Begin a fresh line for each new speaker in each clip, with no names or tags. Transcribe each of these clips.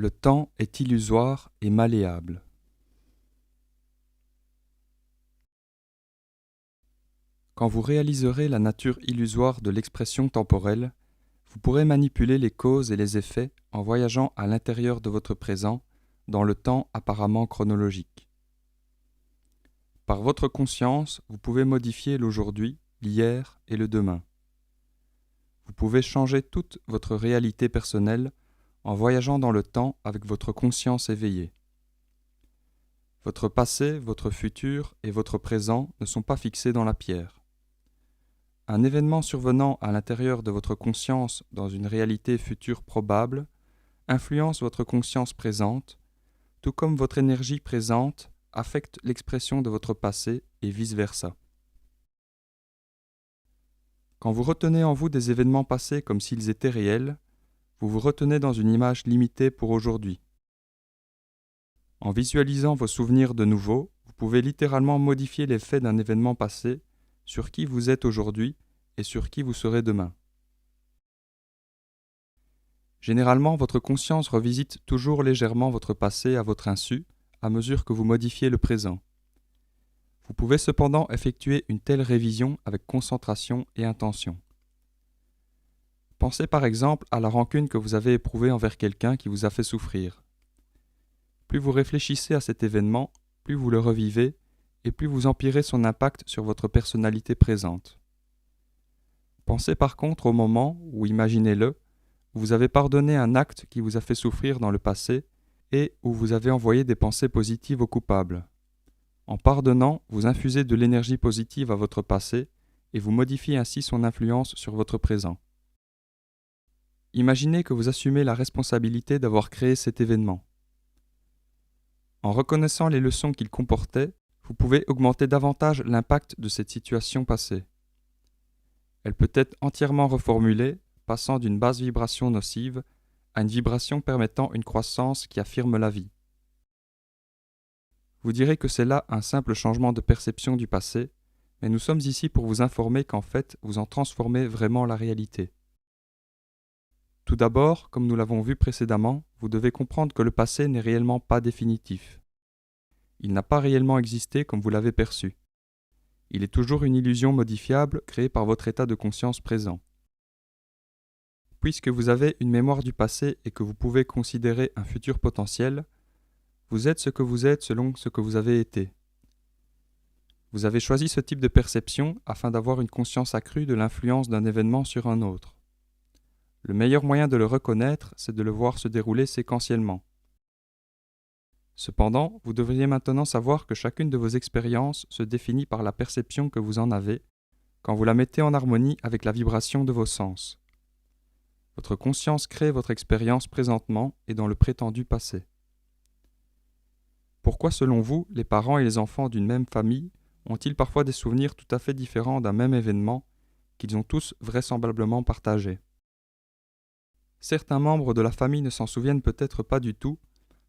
Le temps est illusoire et malléable. Quand vous réaliserez la nature illusoire de l'expression temporelle, vous pourrez manipuler les causes et les effets en voyageant à l'intérieur de votre présent, dans le temps apparemment chronologique. Par votre conscience, vous pouvez modifier l'aujourd'hui, l'hier et le demain. Vous pouvez changer toute votre réalité personnelle en voyageant dans le temps avec votre conscience éveillée. Votre passé, votre futur et votre présent ne sont pas fixés dans la pierre. Un événement survenant à l'intérieur de votre conscience dans une réalité future probable influence votre conscience présente, tout comme votre énergie présente affecte l'expression de votre passé et vice-versa. Quand vous retenez en vous des événements passés comme s'ils étaient réels, vous vous retenez dans une image limitée pour aujourd'hui. En visualisant vos souvenirs de nouveau, vous pouvez littéralement modifier l'effet d'un événement passé sur qui vous êtes aujourd'hui et sur qui vous serez demain. Généralement, votre conscience revisite toujours légèrement votre passé à votre insu à mesure que vous modifiez le présent. Vous pouvez cependant effectuer une telle révision avec concentration et intention. Pensez par exemple à la rancune que vous avez éprouvée envers quelqu'un qui vous a fait souffrir. Plus vous réfléchissez à cet événement, plus vous le revivez et plus vous empirez son impact sur votre personnalité présente. Pensez par contre au moment où, imaginez-le, où vous avez pardonné un acte qui vous a fait souffrir dans le passé et où vous avez envoyé des pensées positives au coupable. En pardonnant, vous infusez de l'énergie positive à votre passé et vous modifiez ainsi son influence sur votre présent. Imaginez que vous assumez la responsabilité d'avoir créé cet événement. En reconnaissant les leçons qu'il comportait, vous pouvez augmenter davantage l'impact de cette situation passée. Elle peut être entièrement reformulée, passant d'une basse vibration nocive à une vibration permettant une croissance qui affirme la vie. Vous direz que c'est là un simple changement de perception du passé, mais nous sommes ici pour vous informer qu'en fait, vous en transformez vraiment la réalité. Tout d'abord, comme nous l'avons vu précédemment, vous devez comprendre que le passé n'est réellement pas définitif. Il n'a pas réellement existé comme vous l'avez perçu. Il est toujours une illusion modifiable créée par votre état de conscience présent. Puisque vous avez une mémoire du passé et que vous pouvez considérer un futur potentiel, vous êtes ce que vous êtes selon ce que vous avez été. Vous avez choisi ce type de perception afin d'avoir une conscience accrue de l'influence d'un événement sur un autre. Le meilleur moyen de le reconnaître, c'est de le voir se dérouler séquentiellement. Cependant, vous devriez maintenant savoir que chacune de vos expériences se définit par la perception que vous en avez quand vous la mettez en harmonie avec la vibration de vos sens. Votre conscience crée votre expérience présentement et dans le prétendu passé. Pourquoi, selon vous, les parents et les enfants d'une même famille ont-ils parfois des souvenirs tout à fait différents d'un même événement qu'ils ont tous vraisemblablement partagé? Certains membres de la famille ne s'en souviennent peut-être pas du tout,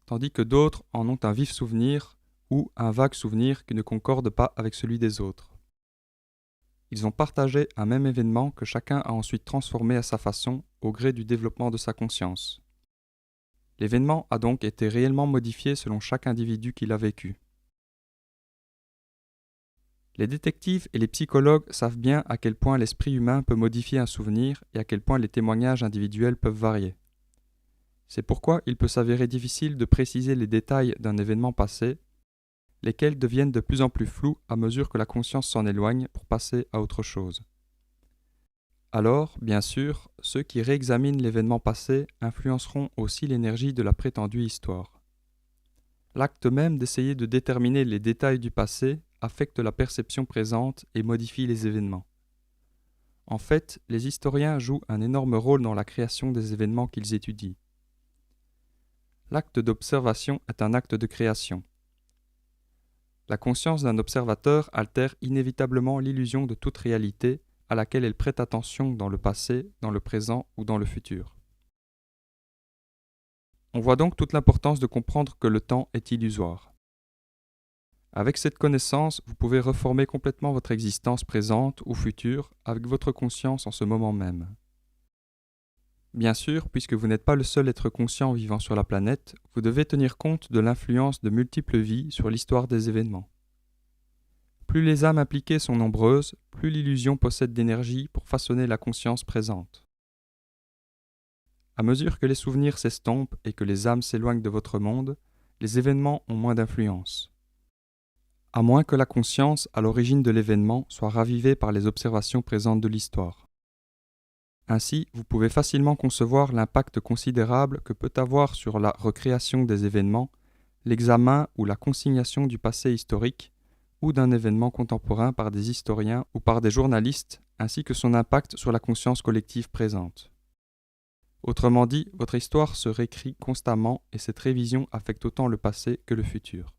tandis que d'autres en ont un vif souvenir ou un vague souvenir qui ne concorde pas avec celui des autres. Ils ont partagé un même événement que chacun a ensuite transformé à sa façon au gré du développement de sa conscience. L'événement a donc été réellement modifié selon chaque individu qui l'a vécu. Les détectives et les psychologues savent bien à quel point l'esprit humain peut modifier un souvenir et à quel point les témoignages individuels peuvent varier. C'est pourquoi il peut s'avérer difficile de préciser les détails d'un événement passé, lesquels deviennent de plus en plus flous à mesure que la conscience s'en éloigne pour passer à autre chose. Alors, bien sûr, ceux qui réexaminent l'événement passé influenceront aussi l'énergie de la prétendue histoire. L'acte même d'essayer de déterminer les détails du passé affecte la perception présente et modifie les événements. En fait, les historiens jouent un énorme rôle dans la création des événements qu'ils étudient. L'acte d'observation est un acte de création. La conscience d'un observateur altère inévitablement l'illusion de toute réalité à laquelle elle prête attention dans le passé, dans le présent ou dans le futur. On voit donc toute l'importance de comprendre que le temps est illusoire. Avec cette connaissance, vous pouvez reformer complètement votre existence présente ou future avec votre conscience en ce moment même. Bien sûr, puisque vous n'êtes pas le seul être conscient vivant sur la planète, vous devez tenir compte de l'influence de multiples vies sur l'histoire des événements. Plus les âmes impliquées sont nombreuses, plus l'illusion possède d'énergie pour façonner la conscience présente. À mesure que les souvenirs s'estompent et que les âmes s'éloignent de votre monde, les événements ont moins d'influence. À moins que la conscience à l'origine de l'événement soit ravivée par les observations présentes de l'histoire. Ainsi, vous pouvez facilement concevoir l'impact considérable que peut avoir sur la recréation des événements, l'examen ou la consignation du passé historique ou d'un événement contemporain par des historiens ou par des journalistes, ainsi que son impact sur la conscience collective présente. Autrement dit, votre histoire se réécrit constamment et cette révision affecte autant le passé que le futur.